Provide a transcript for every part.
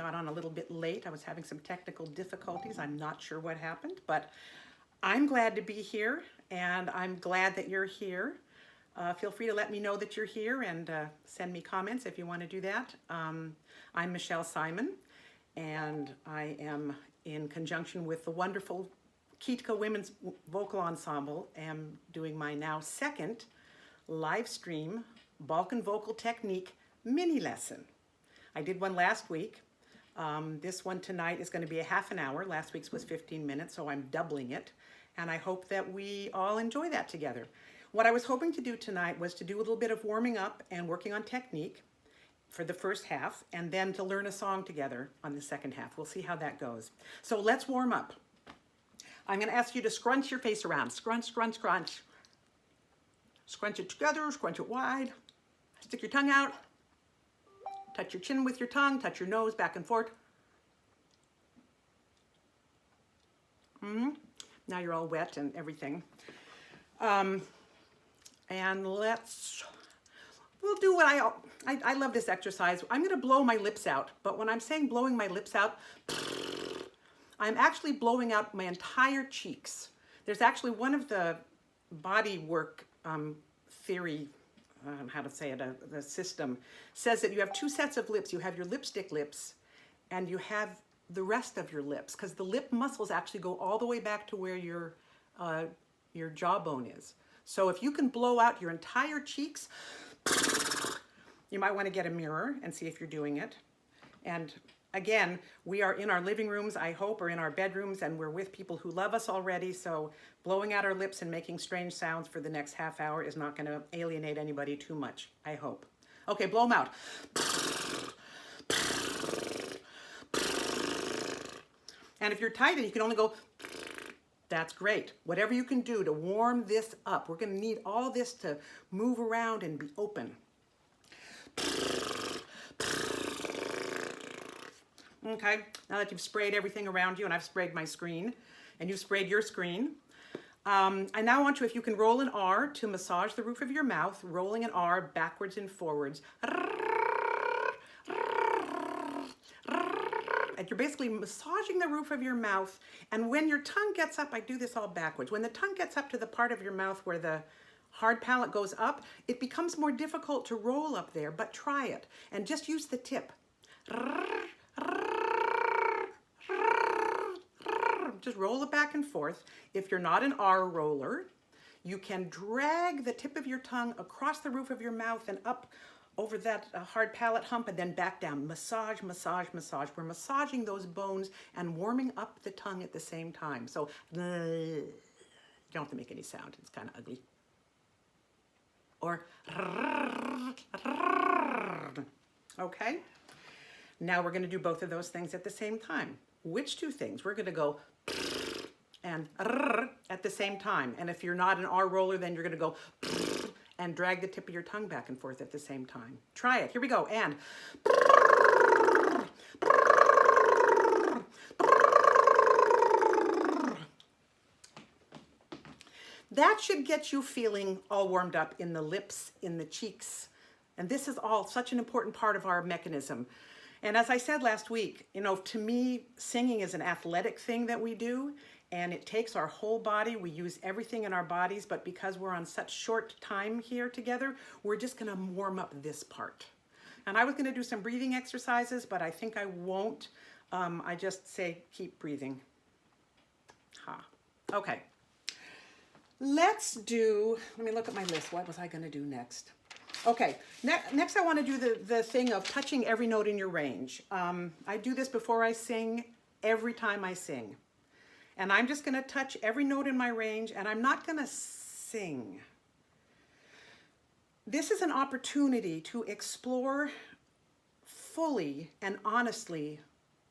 got on a little bit late. I was having some technical difficulties. I'm not sure what happened, but I'm glad to be here, and I'm glad that you're here. Feel free to let me know that you're here and send me comments if you want to do that. I'm Michele Simon, and I am in conjunction with the wonderful Kitka Women's Vocal Ensemble. Am doing my now second live stream Balkan vocal technique mini lesson. I did one last week. This one tonight is going to be a half an hour. Last week's was 15 minutes, so I'm doubling it. And I hope that we all enjoy that together. What I was hoping to do tonight was to do a little bit of warming up and working on technique for the first half, and then to learn a song together on the second half. We'll see how that goes. So let's warm up. I'm going to ask you to scrunch your face around. Scrunch, scrunch, scrunch. Scrunch it together, scrunch it wide. Stick your tongue out. Touch your chin with your tongue. Touch your nose back and forth. Now you're all wet and everything. And we'll do what I love this exercise. I'm going to blow my lips out. But when I'm saying blowing my lips out, I'm actually blowing out my entire cheeks. There's actually one of the body work theory, how to say it, the system, says that you have two sets of lips. You have your lipstick lips and you have the rest of your lips, because the lip muscles actually go all the way back to where your jawbone is. So if you can blow out your entire cheeks, you might want to get a mirror and see if you're doing it. And again, we are in our living rooms, I hope, or in our bedrooms, and we're with people who love us already, so blowing out our lips and making strange sounds for the next half hour is not going to alienate anybody too much, I hope. Okay, blow them out. And if you're tight and you can only go, that's great. Whatever you can do to warm this up. We're going to need all this to move around and be open. Okay, now that you've sprayed everything around you, and I've sprayed my screen, and you've sprayed your screen, I now want you, if you can roll an R to massage the roof of your mouth, rolling an R backwards and forwards. And you're basically massaging the roof of your mouth, and when your tongue gets up, I do this all backwards. When the tongue gets up to the part of your mouth where the hard palate goes up, it becomes more difficult to roll up there, but try it, and just use the tip. Just roll it back and forth. If you're not an R roller, you can drag the tip of your tongue across the roof of your mouth and up over that hard palate hump and then back down. Massage, massage, massage. We're massaging those bones and warming up the tongue at the same time. So you don't have to make any sound. It's kind of ugly. Or okay. Now we're going to do both of those things at the same time. Which two things? We're going to go and at the same time. And if you're not an R roller, then you're going to go and drag the tip of your tongue back and forth at the same time. Try it. Here we go. And that should get you feeling all warmed up in the lips, in the cheeks. And this is all such an important part of our mechanism. And as I said last week, you know, to me, singing is an athletic thing that we do, and it takes our whole body. We use everything in our bodies, but because we're on such short time here together, we're just gonna warm up this part. And I was gonna do some breathing exercises, but I think I won't. I just say, keep breathing. Okay. Let me look at my list. What was I gonna do next? Okay, next I want to do the thing of touching every note in your range. I do this before I sing, every time I sing. And I'm just going to touch every note in my range, and I'm not going to sing. This is an opportunity to explore fully and honestly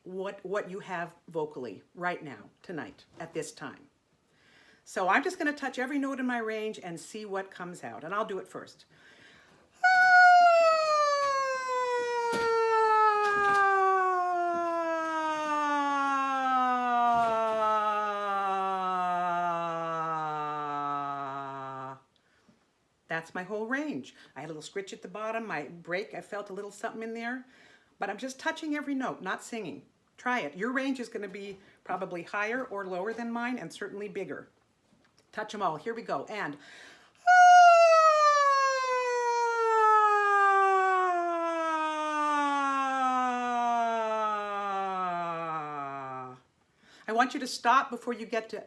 what you have vocally right now, tonight, at this time. So I'm just going to touch every note in my range and see what comes out, and I'll do it first. That's my whole range. I had a little scritch at the bottom, my break, I felt a little something in there. but I'm just touching every note, not singing. Try it. Your range is going to be probably higher or lower than mine, and certainly bigger. Touch them all. Here we go. And I want you to stop before you get to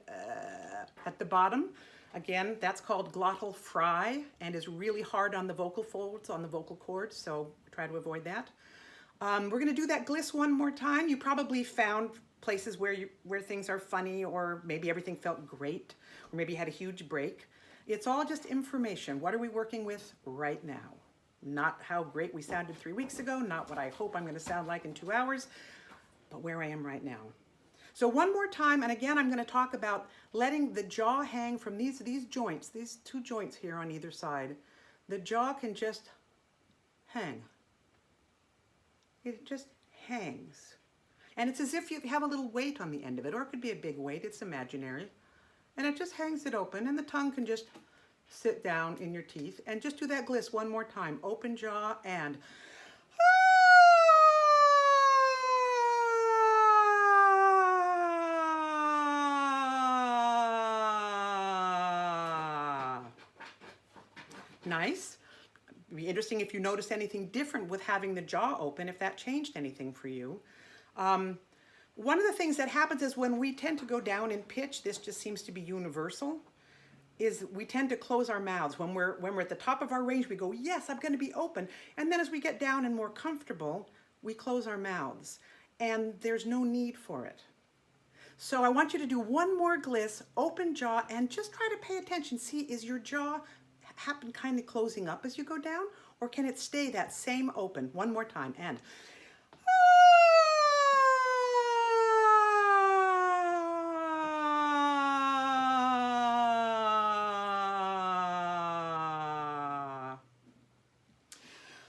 at the bottom. Again, that's called glottal fry and is really hard on the vocal folds, on the vocal cords, so try to avoid that. We're going to do that gliss one more time. You probably found places where things are funny, or maybe everything felt great, or maybe you had a huge break. It's all just information. What are we working with right now? Not how great we sounded 3 weeks ago, not what I hope I'm going to sound like in 2 hours, but where I am right now. So one more time, and again, I'm going to talk about letting the jaw hang from these joints, these 2 joints here on either side. The jaw can just hang. It just hangs. And it's as if you have a little weight on the end of it, or it could be a big weight, it's imaginary. And it just hangs it open, and the tongue can just sit down in your teeth. And just do that gliss one more time. Open jaw and... Nice. It'd be interesting if you noticed anything different with having the jaw open, if that changed anything for you. One of the things that happens is when we tend to go down in pitch, this just seems to be universal, is we tend to close our mouths. When we're at the top of our range, we go, yes, I'm going to be open. And then as we get down and more comfortable, we close our mouths. And there's no need for it. So I want you to do one more gliss, open jaw, and just try to pay attention. See, is your jaw happen kind of closing up as you go down, or can it stay that same open? One more time, and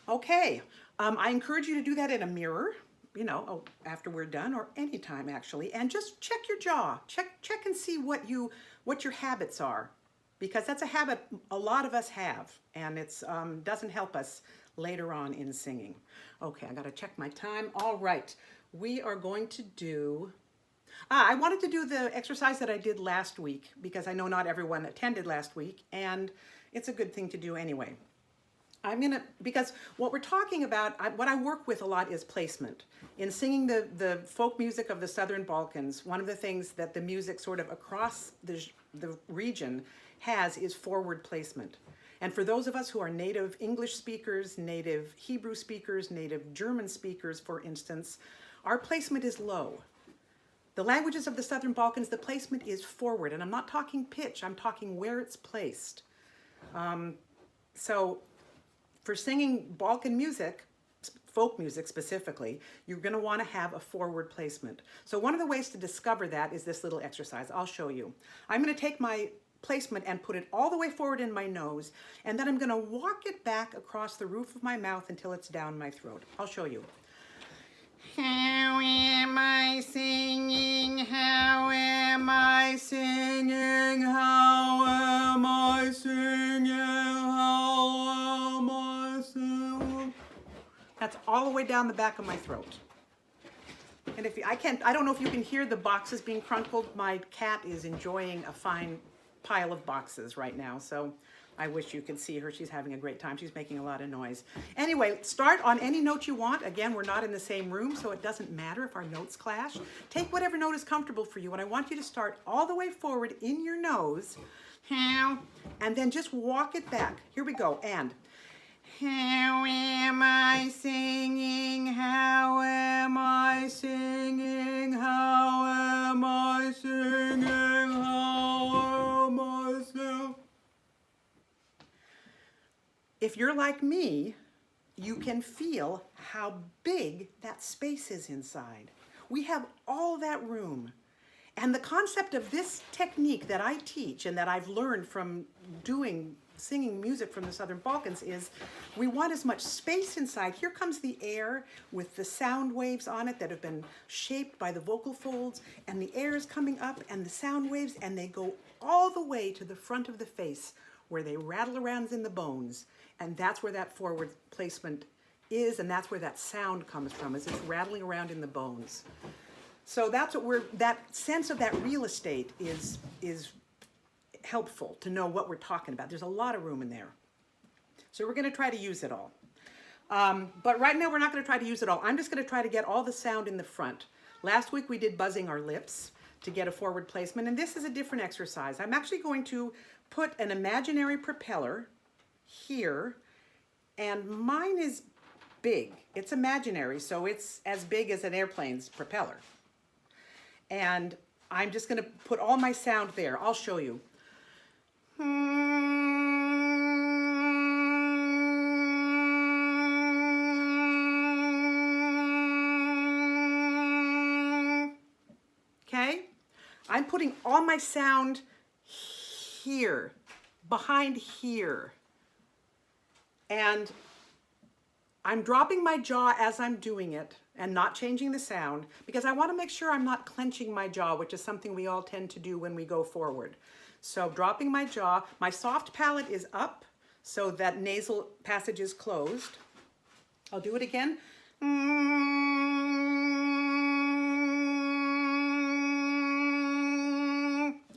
okay. I encourage you to do that in a mirror, after we're done, or anytime actually, and just check your jaw. Check and see what your habits are. Because that's a habit a lot of us have, and it doesn't help us later on in singing. Okay, I gotta check my time. All right, we are going to do, I wanted to do the exercise that I did last week, because I know not everyone attended last week, and it's a good thing to do anyway. Because what we're talking about, what I work with a lot is placement. In singing the folk music of the Southern Balkans, one of the things that the music sort of across the region has is forward placement. And for those of us who are native English speakers, native Hebrew speakers, native German speakers, for instance, our placement is low. The languages of the Southern Balkans, the placement is forward. And I'm not talking pitch, I'm talking where it's placed. So for singing Balkan music, folk music specifically, you're going to want to have a forward placement. So one of the ways to discover that is this little exercise. I'll show you. I'm going to take my placement and put it all the way forward in my nose, and then I'm going to walk it back across the roof of my mouth until it's down my throat. I'll show you. How am I singing? How am I singing? How am I singing? How am I singing? That's all the way down the back of my throat. And if I don't know if you can hear the boxes being crunkled. My cat is enjoying a fine pile of boxes right now, so I wish you could see her. She's having a great time. She's making a lot of noise. Anyway, start on any note you want. Again, we're not in the same room, so it doesn't matter if our notes clash. Take whatever note is comfortable for you, and I want you to start all the way forward in your nose, and then just walk it back. Here we go, and how am I singing? How am I singing? How am I singing? How am I singing? If you're like me, you can feel how big that space is inside. We have all that room. And the concept of this technique that I teach and that I've learned from singing music from the Southern Balkans is we want as much space inside. Here comes the air with the sound waves on it that have been shaped by the vocal folds, and the air is coming up and the sound waves, and they go all the way to the front of the face where they rattle around in the bones. And that's where that forward placement is, and that's where that sound comes from, is it's rattling around in the bones. So that's what that sense of that real estate is helpful to know what we're talking about. There's a lot of room in there. So we're going to try to use it all. But right now we're not going to try to use it all. I'm just going to try to get all the sound in the front. Last week we did buzzing our lips to get a forward placement, and this is a different exercise. I'm actually going to put an imaginary propeller here, and mine is big. It's imaginary, so it's as big as an airplane's propeller. And I'm just going to put all my sound there. I'll show you. Okay? I'm putting all my sound here, behind here. And I'm dropping my jaw as I'm doing it and not changing the sound because I want to make sure I'm not clenching my jaw, which is something we all tend to do when we go forward. So dropping my jaw, my soft palate is up so that nasal passage is closed. I'll do it again.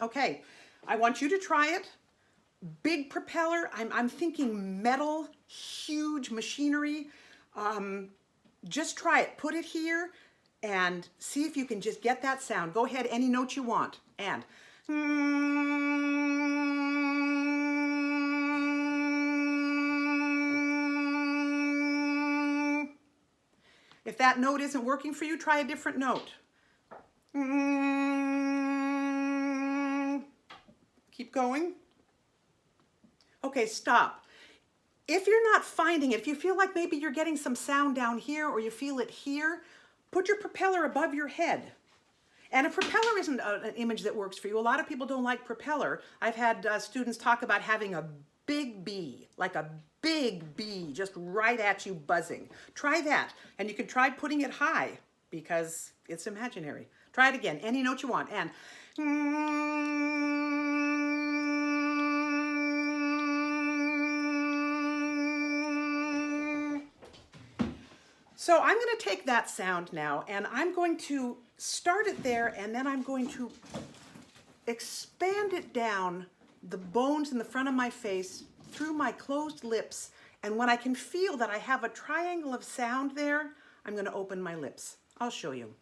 Okay, I want you to try it. Big propeller, I'm thinking metal, huge machinery. Just try it, put it here and see if you can just get that sound. Go ahead, any note you want. And if that note isn't working for you, try a different note. Keep going. Okay, stop. If you're not finding it, if you feel like maybe you're getting some sound down here or you feel it here, put your propeller above your head. And a propeller isn't an image that works for you. A lot of people don't like propeller. I've had students talk about having a big bee, like a big bee just right at you buzzing. Try that. And you can try putting it high because it's imaginary. Try it again, any note you want. And so I'm going to take that sound now and I'm going to start it there and then I'm going to expand it down the bones in the front of my face through my closed lips, and when I can feel that I have a triangle of sound there, I'm going to open my lips. I'll show you.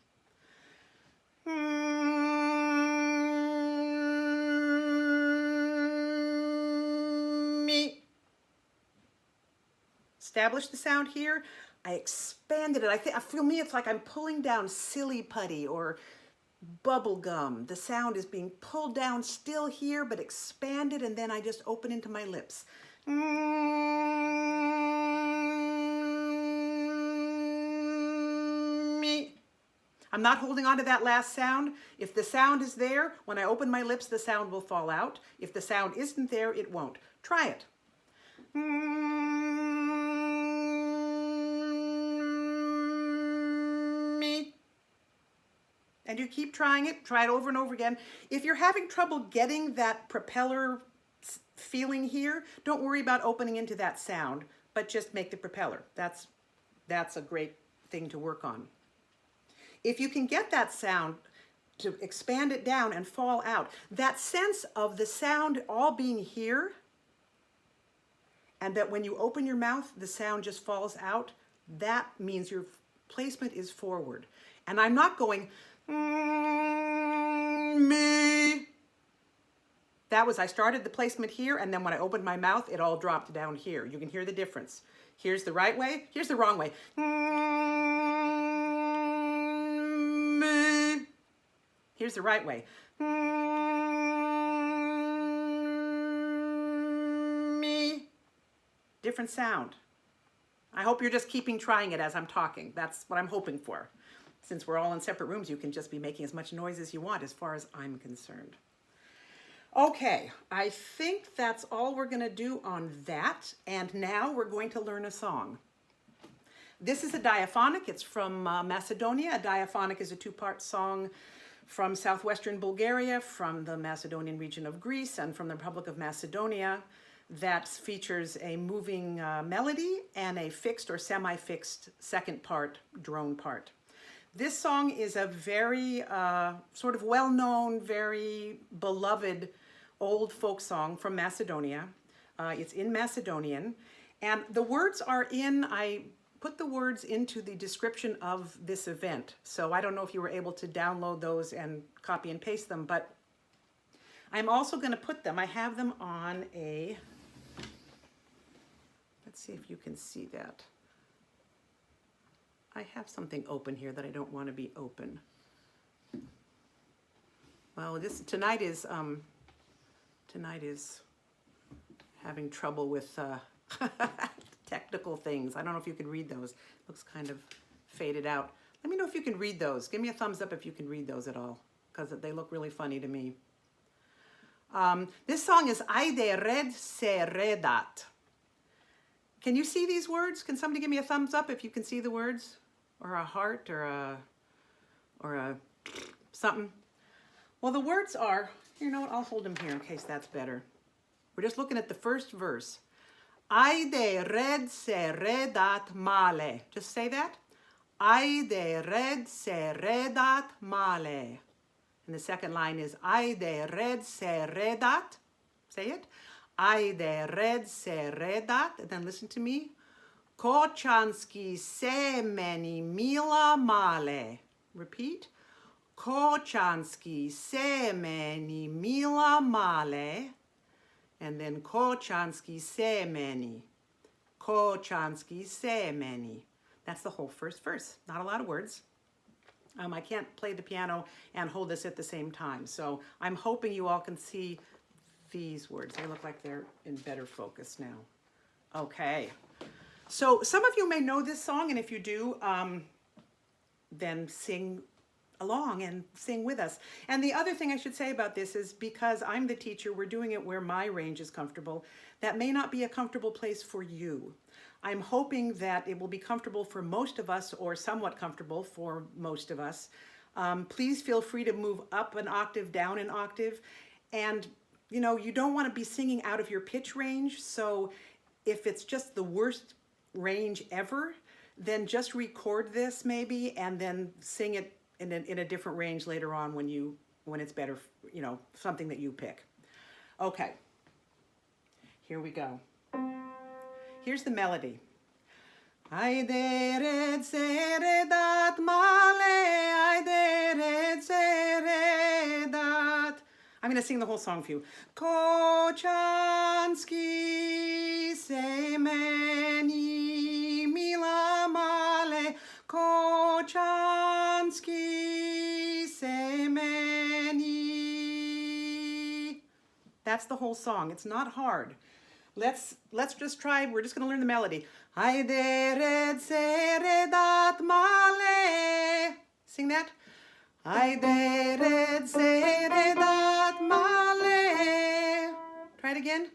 Me. Establish the sound here. I expanded it. I feel me, it's like I'm pulling down silly putty or bubble gum. The sound is being pulled down still here, but expanded, and then I just open into my lips. Me. I'm not holding on to that last sound. If the sound is there, when I open my lips, the sound will fall out. If the sound isn't there, it won't. Try it. And you keep trying it, try it over and over again. If you're having trouble getting that propeller feeling here, don't worry about opening into that sound, but just make the propeller. That's a great thing to work on. If you can get that sound to expand it down and fall out, that sense of the sound all being here, and that when you open your mouth, the sound just falls out, that means your placement is forward. And I'm not going, me. I started the placement here, and then when I opened my mouth, it all dropped down here. You can hear the difference. Here's the right way, here's the wrong way. Me. Here's the right way. Me. Different sound. I hope you're just keeping trying it as I'm talking. That's what I'm hoping for. Since we're all in separate rooms, you can just be making as much noise as you want as far as I'm concerned. Okay, I think that's all we're going to do on that. And now we're going to learn a song. This is a diaphonic. It's from Macedonia. A diaphonic is a two-part song from southwestern Bulgaria, from the Macedonian region of Greece, and from the Republic of Macedonia. that features a moving melody and a fixed or semi-fixed second part, drone part. This song is a very sort of well-known, very beloved old folk song from Macedonia. It's in Macedonian, and the words are I put the words into the description of this event. So I don't know if you were able to download those and copy and paste them, but I'm also going to put them, I have them on a, let's see if you can see that. I have something open here that I don't want to be open. Well, tonight is having trouble with technical things. I don't know if you can read those. Looks kind of faded out. Let me know if you can read those. Give me a thumbs up if you can read those at all, because they look really funny to me. This song is Ajde Redat. Can you see these words? Can somebody give me a thumbs up if you can see the words? Or a heart or a something? Well, the words are, you know what, I'll hold them here in case that's better. We're just looking at the first verse. Ajde redat male. Just say that. Ajde redat male. And the second line is Ajde redat. Say it. Ajde redat. And then listen to me. Kočanski sejmeni mila male. Repeat. Kočanski sejmeni mila male. And then Kočanski sejmeni. Kočanski sejmeni. That's the whole first verse. Not a lot of words. I can't play the piano and hold this at the same time. So I'm hoping you all can see these words. They look like they're in better focus now. Okay. So some of you may know this song, and if you do, then sing along and sing with us. And the other thing I should say about this is because I'm the teacher, we're doing it where my range is comfortable. That may not be a comfortable place for you. I'm hoping that it will be comfortable for most of us, or somewhat comfortable for most of us. Please feel free to move up an octave, down an octave. And, you know, you don't want to be singing out of your pitch range. So if it's just the worst range ever, then just record this maybe and then sing it in a different range later on when it's better, you know, something that you pick. Okay, here we go. Here's the melody. Ajde redat male, ajde redat. I'm going to sing the whole song for you. Kočanski sejmeni mila male, Kočanski sejmeni. That's the whole song. It's not hard. Let's just try. We're just going to learn the melody. Ajde redat male. Sing that. Ajde redat male. Try it again.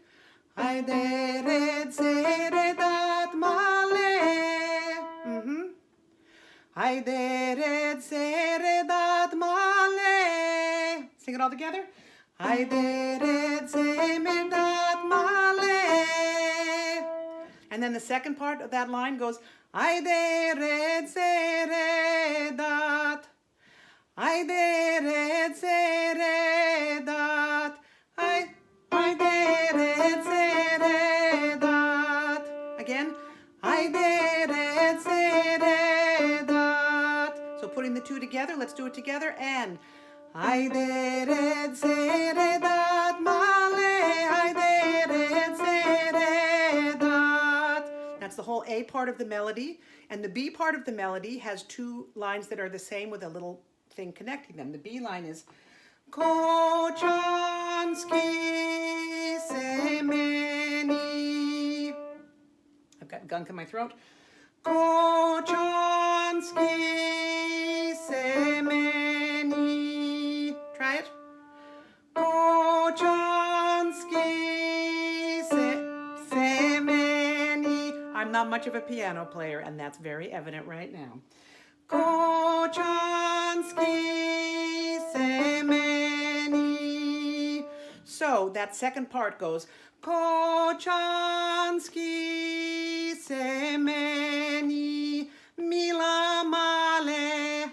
Ajde redat male. Ajde redat male. Sing it all together. Ajde redat male. And then the second part of that line goes, Ajde redat. Ajde redat. Ajde redat. Again. Ajde redat. So putting the two together, let's do it together. And Ajde redat male. Ajde redat. That's the whole A part of the melody. And the B part of the melody has two lines that are the same with a little thing connecting them. The B line is Kočanski sejmeni. I've got gunk in my throat. Kočanski sejmeni. Try it. Kočanski sejmeni. I'm not much of a piano player, and that's very evident right now. Kočanski sejmeni. So that second part goes, Kočanski, sejmeni, mila male.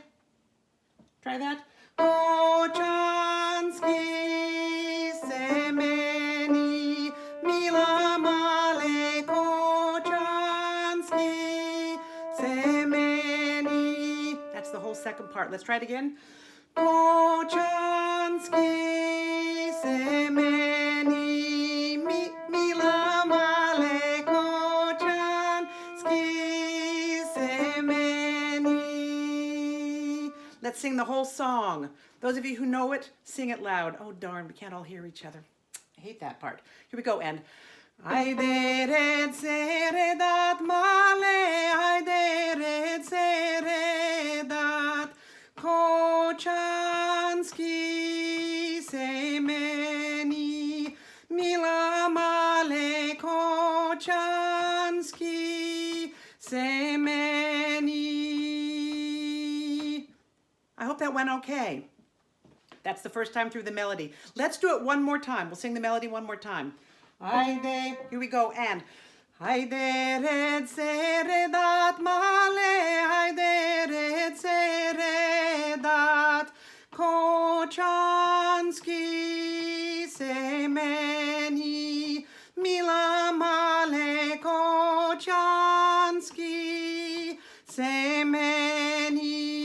Try that. Kočanski, sejmeni, mila male, Kočanski, sejmeni. That's the whole second part. Let's try it again. Kočanski, sejmeni, mila male, Kočanski, sejmeni. Let's sing the whole song. Those of you who know it, sing it loud. Oh darn, we can't all hear each other. I hate that part. Here we go, and Ajde Redat male, Ajde Redat, Kočanski, sejmeni, mila male, Kočanski, sejmeni. I hope that went okay. That's the first time through the melody. Let's do it one more time. We'll sing the melody one more time. Ajde, here we go, and Ajde Redat male, Ajde Redat, Kočanski, sejmeni, mila male, Kočanski, sejmeni.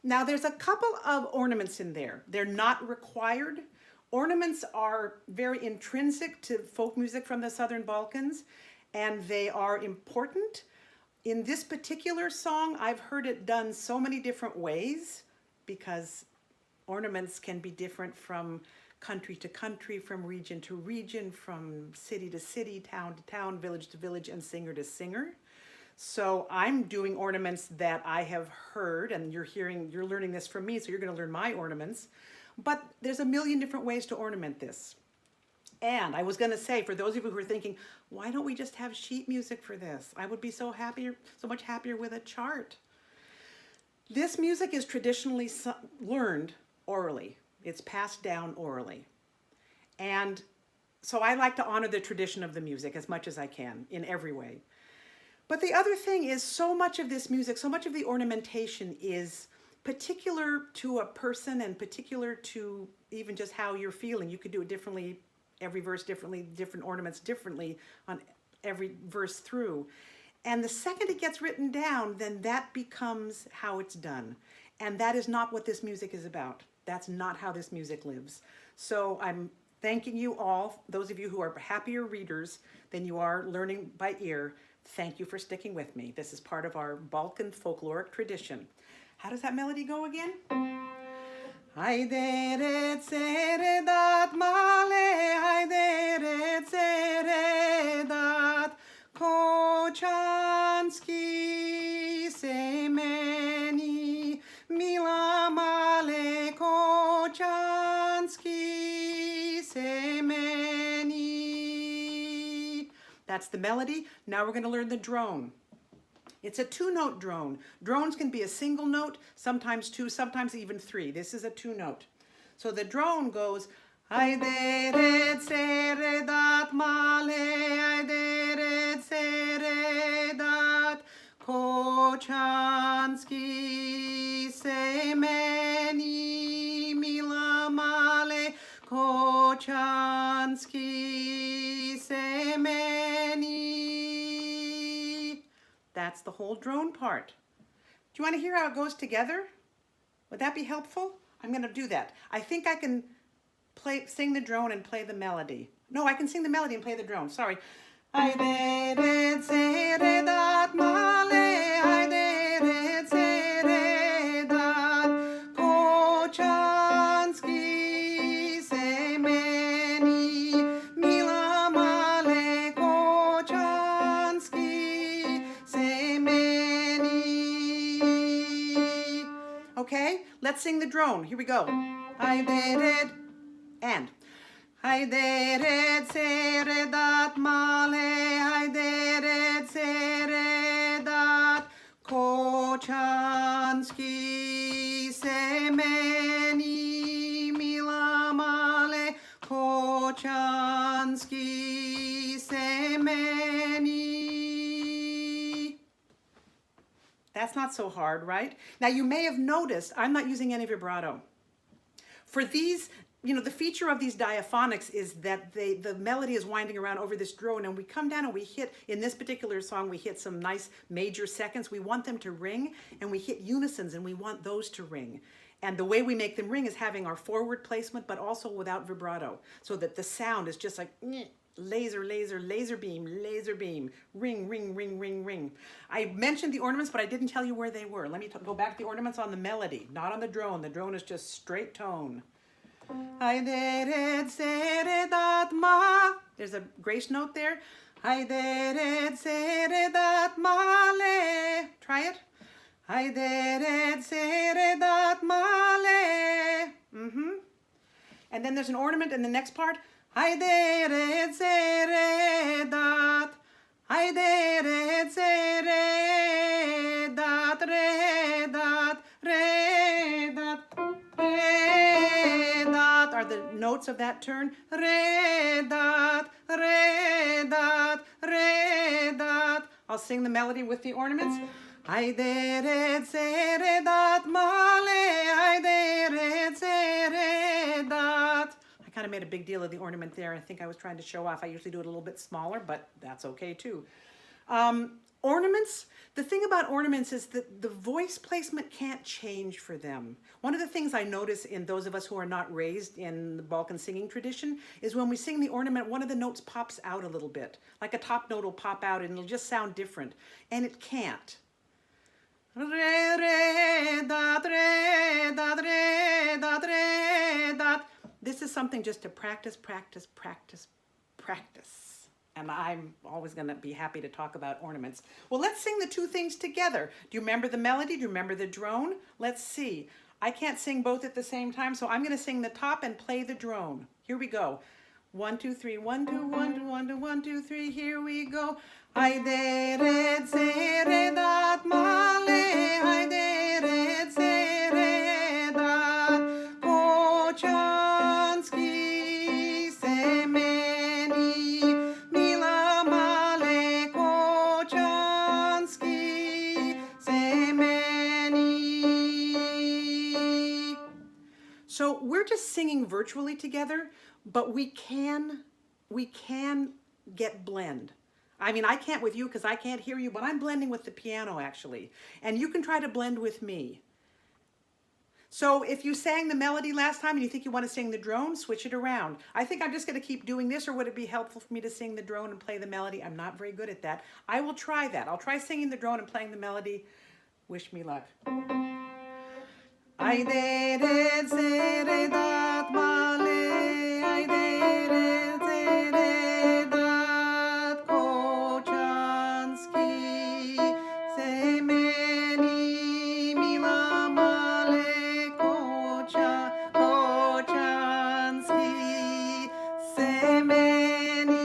Now there's a couple of ornaments in there. They're not required. Ornaments are very intrinsic to folk music from the Southern Balkans, and they are important. In this particular song, I've heard it done so many different ways because ornaments can be different from country to country, from region to region, from city to city, town to town, village to village, and singer to singer. So I'm doing ornaments that I have heard, and you're learning this from me, so you're going to learn my ornaments. But there's a million different ways to ornament this. And I was going to say, for those of you who are thinking, why don't we just have sheet music for this? I would be so much happier with a chart. This music is traditionally learned orally. It's passed down orally. And so I like to honor the tradition of the music as much as I can in every way. But the other thing is, so much of this music, so much of the ornamentation is particular to a person and particular to even just how you're feeling. You could do it differently, every verse differently, different ornaments differently on every verse through. And the second it gets written down, then that becomes how it's done. And that is not what this music is about. That's not how this music lives. So I'm thanking you all, those of you who are happier readers than you are learning by ear. Thank you for sticking with me. This is part of our Balkan folkloric tradition. How does that melody go again? Ajde Redat male, Ajde Redat, Kočanski, sejmeni, mila male, Kočanski, sejmeni. That's the melody. Now we're going to learn the drone. It's a two-note drone. Drones can be a single note, sometimes two, sometimes even three. This is a two-note. So the drone goes, Ajde Redat male, Ajde Redat, Kočanski, sejmeni, mila male, Kočanski, sejmeni. That's the whole drone part. Do you want to hear how it goes together? Would that be helpful? I'm going to do that. I think I can sing the drone and play the melody. No, I can sing the melody and play the drone. Sorry. Ajde Redat male, Ajde Redat, Kočanski, sejmeni, mila male, Kočanski, sejmeni. Okay, let's sing the drone. Here we go. Ajde Red and Ajde Redat male, Ajde Redat, Kočanski, sejmeni, mila male, Kočanski, sejmeni. That's not so hard, right? Now you may have noticed I'm not using any vibrato. For these, the feature of these diaphonics is that the melody is winding around over this drone, and we come down and we hit, in this particular song, we hit some nice major seconds. We want them to ring, and we hit unisons, and we want those to ring. And the way we make them ring is having our forward placement, but also without vibrato, so that the sound is just like laser, laser, laser beam, ring, ring, ring, ring, ring. I mentioned the ornaments, but I didn't tell you where they were. Let me go back to the ornaments on the melody, not on the drone. The drone is just straight tone. Ajde Redat ma. There's a grace note there. Ajde Redat male. Try it. Ajde Redat male. And then there's an ornament in the next part. Ajde Redat. Ajde Redat. Redat. Redat. Redat are the notes of that turn. Redat. Redat. Redat. I'll sing the melody with the ornaments. Ajde Redat male, ajde Redat. I kind of made a big deal of the ornament there. I think I was trying to show off. I usually do it a little bit smaller, but that's okay too. Ornaments, the thing about ornaments is that the voice placement can't change for them. One of the things I notice in those of us who are not raised in the Balkan singing tradition is when we sing the ornament, one of the notes pops out a little bit. Like a top note will pop out and it'll just sound different. And it can't. Redat, redat, redat, redat. This is something just to practice, practice, practice, practice. And I'm always going to be happy to talk about ornaments. Well, let's sing the two things together. Do you remember the melody? Do you remember the drone? Let's see. I can't sing both at the same time, so I'm going to sing the top and play the drone. Here we go. 1, 2, 3, 1, 2, 1, 2, 1, 2, 1, 2, 3. Here we go. Ajde Redat male, ajde Redat, Kočanski, sejmeni, mila male, Kočanski, sejmeni. So we're just singing virtually together, but we can get blend. I mean, I can't with you because I can't hear you, but I'm blending with the piano actually. And you can try to blend with me. So if you sang the melody last time and you think you want to sing the drone, switch it around. I think I'm just going to keep doing this, or would it be helpful for me to sing the drone and play the melody? I'm not very good at that. I will try that. I'll try singing the drone and playing the melody. Wish me luck. Ajde Redat male, ajde Redat, Kočanski, sejmeni, mila male, Kočanski, sejmeni.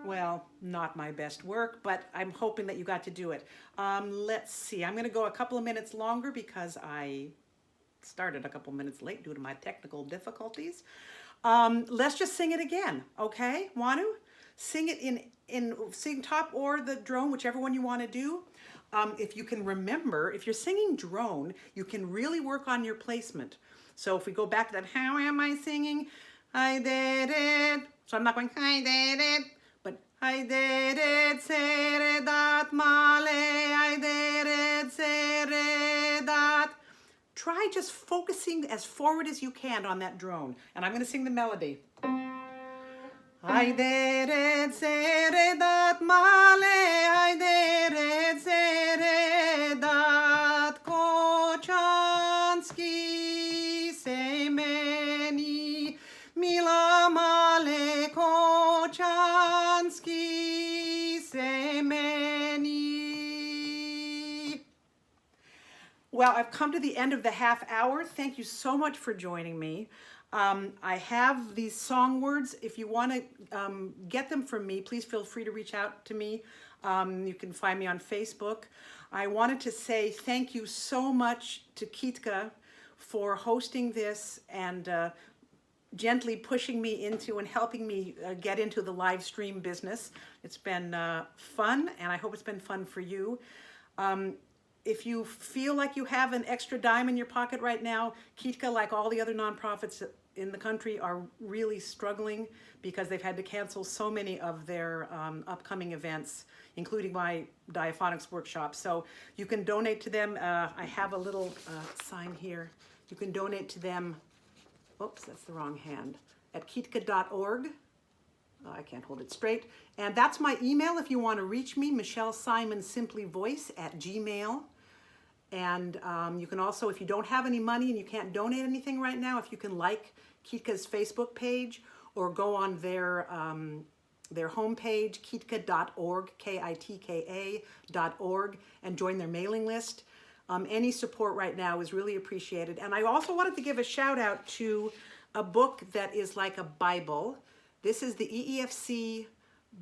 Well, not my best work, but I'm hoping that you got to do it. Let's see. I'm going to go a couple of minutes longer because I started a couple minutes late due to my technical difficulties. Let's just sing it again, okay? Want to? Sing it sing top or the drone, whichever one you want to do. If you can remember, if you're singing drone, you can really work on your placement. So if we go back to that, how am I singing? I did it. So I'm not going, I did it. But I did it, Redat male, I did it, Redat. Try just focusing as forward as you can on that drone. And I'm going to sing the melody. I did it, Redat male, I did it, Redat, Kočanski, sejmeni, mila male, Kočanski, sejmeni. Well, I've come to the end of the half hour. Thank you so much for joining me. I have these song words. If you want to get them from me, please feel free to reach out to me. You can find me on Facebook. I wanted to say thank you so much to Kitka for hosting this and gently pushing me into and helping me get into the live stream business. It's been fun, and I hope it's been fun for you. If you feel like you have an extra dime in your pocket right now, Kitka, like all the other nonprofits in the country, are really struggling because they've had to cancel so many of their upcoming events, including my diaphonics workshop. So you can donate to them. I have a little sign here. You can donate to them, oops, that's the wrong hand, at kitka.org. I can't hold it straight. And that's my email if you want to reach me, Michele Simon Simply Voice at Gmail. And you can also, if you don't have any money and you can't donate anything right now, if you can like Kitka's Facebook page or go on their homepage, kitka.org, Kitka.org, and join their mailing list. Any support right now is really appreciated. And I also wanted to give a shout out to a book that is like a Bible. This is the EEFC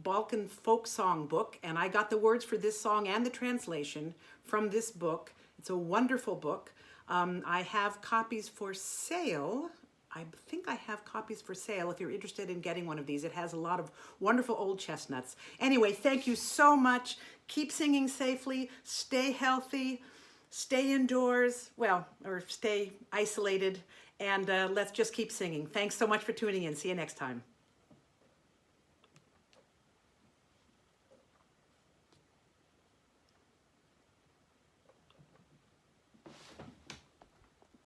Balkan folk song book, and I got the words for this song and the translation from this book. It's a wonderful book. I have copies for sale. I think I have copies for sale if you're interested in getting one of these. It has a lot of wonderful old chestnuts. Anyway, thank you so much. Keep singing safely, stay healthy, stay indoors, well, or stay isolated, and let's just keep singing. Thanks so much for tuning in. See you next time.